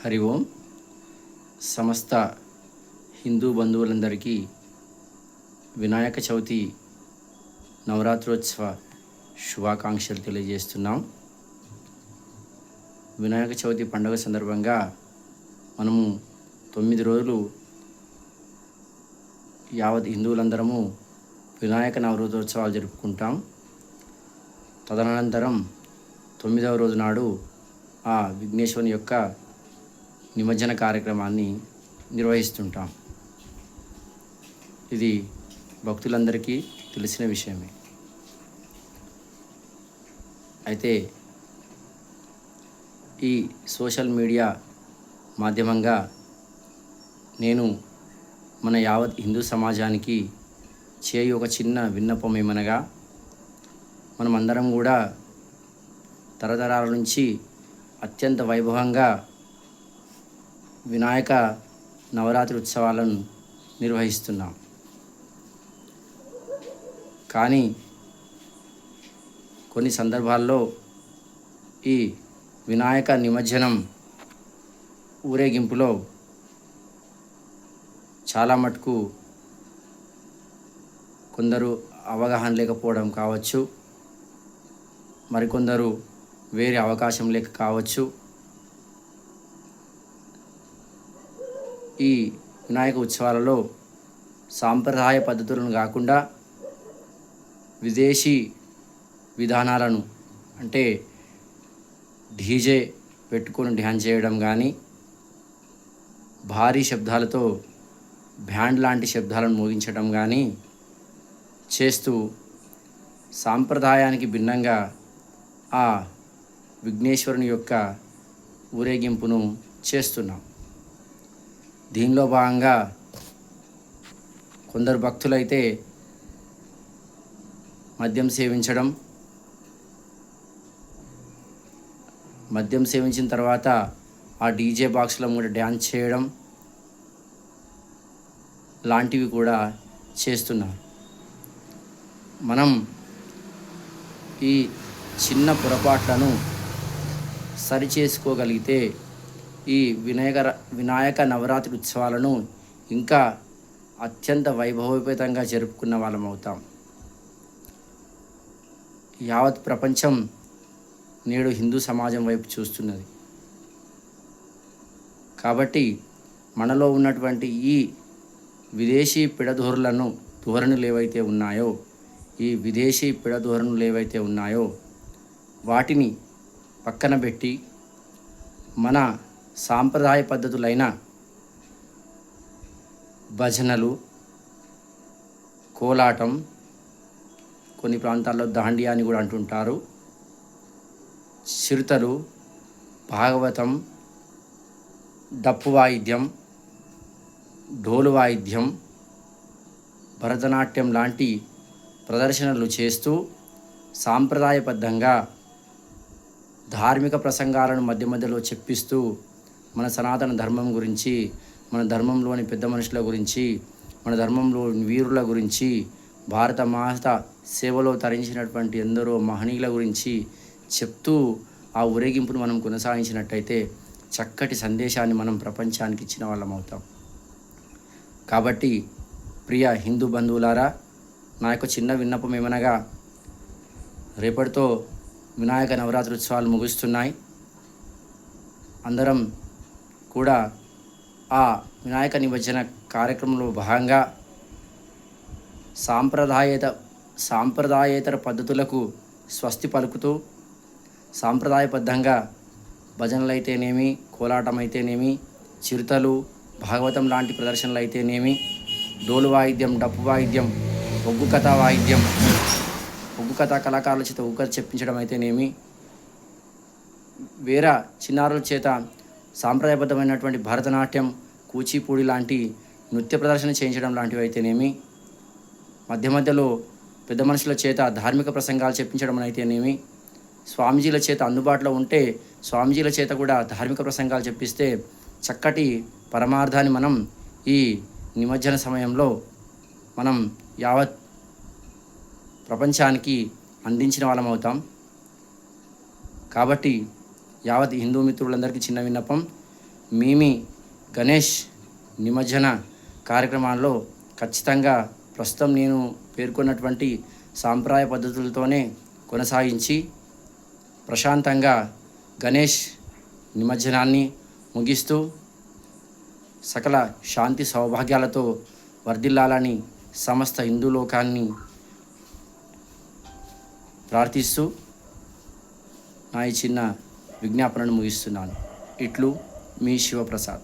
హరి ఓం. సమస్త హిందూ బంధువులందరికీ వినాయక చవితి నవరాత్రోత్సవ శుభాకాంక్షలు తెలియజేస్తున్నాం. వినాయక చవితి పండుగ సందర్భంగా మనము 9 రోజులు యావత్ హిందువులందరము వినాయక నవరాత్రోత్సవాలు జరుపుకుంటాం. తదనంతరం 9వ రోజు నాడు ఆ విఘ్నేశ్వరుని యొక్క నిమజ్జన కార్యక్రమాన్ని నిర్వహిస్తుంటాం. ఇది భక్తులందరికీ తెలిసిన విషయమే. అయితే ఈ సోషల్ మీడియా మాధ్యమంగా నేను మన యావత్ హిందూ సమాజానికి చేయు ఒక చిన్న విన్నపం ఏమనగా, మనమందరం కూడా తరతరాల నుంచి అత్యంత వైభవంగా వినాయక నవరాత్రి ఉత్సవాలను నిర్వహిస్తున్నాం. కానీ కొన్ని సందర్భాల్లో ఈ వినాయక నిమజ్జనం ఊరేగింపులో చాలా మటుకు కొందరు అవగాహన లేకపోవడం కావచ్చు, మరికొందరు వేరే అవకాశం లేక కావచ్చు, ఈ వినాయక ఉత్సవాలలో సాంప్రదాయ పద్ధతులను కాకుండా విదేశీ విధానాలను, అంటే డీజే పెట్టుకొని డ్యాన్స్ చేయడం కానీ, భారీ శబ్దాలతో బ్యాండ్ లాంటి శబ్దాలను మోగించడం కానీ చేస్తూ సాంప్రదాయానికి భిన్నంగా ఆ విఘ్నేశ్వరుని యొక్క ఊరేగింపును చేస్తున్నాం. దీనిలో భాగంగా కొందరు భక్తులైతే మద్యం సేవించిన తర్వాత ఆ డీజే బాక్స్లో కూడా డ్యాన్స్ చేయడం లాంటివి కూడా చేస్తున్నారు. మనం ఈ చిన్న పొరపాట్లను సరిచేసుకోగలిగితే ఈ వినాయక నవరాత్రి ఉత్సవాలను ఇంకా అత్యంత వైభవోపేతంగా జరుపుకున్న వాళ్ళం అవుతాం. యావత్ ప్రపంచం నేడు హిందూ సమాజం వైపు చూస్తున్నది. కాబట్టి మనలో ఉన్నటువంటి ఈ విదేశీ ధోరణులు ఏవైతే ఉన్నాయో వాటిని పక్కన పెట్టి మన సాంప్రదాయ పద్ధతులైన భజనలు, కోలాటం, కొన్ని ప్రాంతాల్లో దాండియా అని కూడా అంటుంటారు, చిరుతలు, భాగవతం, డప్పు వాయిద్యం, డోలు వాయిద్యం, భరతనాట్యం లాంటి ప్రదర్శనలు చేస్తూ సాంప్రదాయబద్ధంగా ధార్మిక ప్రసంగాలను మధ్యలో చెప్పిస్తూ మన సనాతన ధర్మం గురించి, మన ధర్మంలోని పెద్ద మనుషుల గురించి, మన ధర్మంలోని వీరుల గురించి, భారత మాత సేవలో తరించినటువంటి ఎందరో మహనీయుల గురించి చెప్తూ ఆ ఊరేగింపును మనం కొనసాగించినట్టయితే చక్కటి సందేశాన్ని మనం ప్రపంచానికి ఇచ్చిన వాళ్ళం అవుతాం. కాబట్టి ప్రియ హిందూ బంధువులారా, నా యొక్క చిన్న విన్నపం ఏమనగా, రేపటితో వినాయక నవరాత్రి ఉత్సవాలు ముగుస్తున్నాయి. అందరం కూడా ఆ వినాయక నిమజ్జన కార్యక్రమంలో భాగంగా సాంప్రదాయేతర పద్ధతులకు స్వస్తి పలుకుతూ సాంప్రదాయబద్ధంగా భజనలు అయితేనేమి, కోలాటం అయితేనేమి, చిరుతలు, భాగవతం లాంటి ప్రదర్శనలు అయితేనేమి, డోలు వాయిద్యం, డప్పు వాయిద్యం, ఒగ్గు కథా కళాకారుల చేత ఒగ్గు కథ చెప్పించడం అయితేనేమి, వేరే చిన్నారుల చేత సాంప్రదాయబద్ధమైనటువంటి భరతనాట్యం, కూచిపూడి లాంటి నృత్య ప్రదర్శన చేయించడం లాంటివి అయితేనేమి, మధ్యలో పెద్ద మనుషుల చేత ధార్మిక ప్రసంగాలు చెప్పించడం అయితేనేమి, స్వామీజీల చేత అందుబాటులో ఉంటే స్వామీజీల చేత కూడా ధార్మిక ప్రసంగాలు చెప్పిస్తే చక్కటి పరమార్థాన్ని మనం ఈ నిమజ్జన సమయంలో మనం యావత్ ప్రపంచానికి అందించిన వాళ్ళం అవుతాం. కాబట్టి యావత్ హిందూ మిత్రులందరికీ చిన్న విన్నపం, మీ గణేష్ నిమజ్జన కార్యక్రమాల్లో ఖచ్చితంగా ప్రస్తుతం నేను పేర్కొన్నటువంటి సాంప్రదాయ పద్ధతులతోనే కొనసాగించి ప్రశాంతంగా గణేష్ నిమజ్జనాన్ని ముగిస్తూ సకల శాంతి సౌభాగ్యాలతో వర్ధిల్లాలని సమస్త హిందూ లోకాన్ని ప్రార్థిస్తూ నా ఈ చిన్న విజ్ఞాపనను ముగిస్తున్నాను. ఇట్లు మీ శివప్రసాద్.